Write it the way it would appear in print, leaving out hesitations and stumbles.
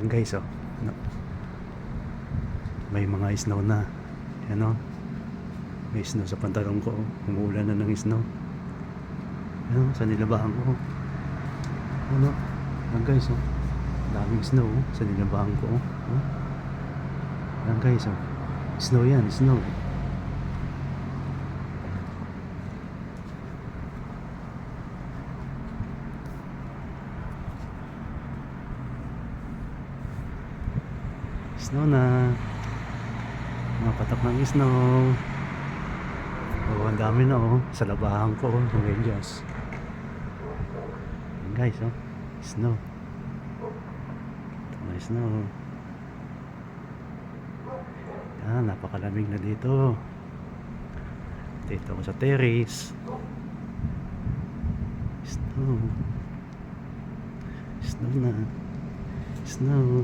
Yan guys, oh. Ano? May mga snow na. Yan, oh. May snow sa pantalon ko, oh. Umuulan na ng snow. Yan, oh. Sa nilabahan ko, oh. Ano? Yan guys, oh. Daming snow, oh. Sa nilabahan ko, oh. Oh. Yan guys, oh. Snow yan, snow. Snow na. Mga patak ng snow. Oh, ang dami na, oh. Sa labahan ko, oh. Sa medyas. Yan guys, oh. Snow. Ito na snow. Yan, napakalamig na dito. Dito ako sa terrace. Snow. Snow na. Snow.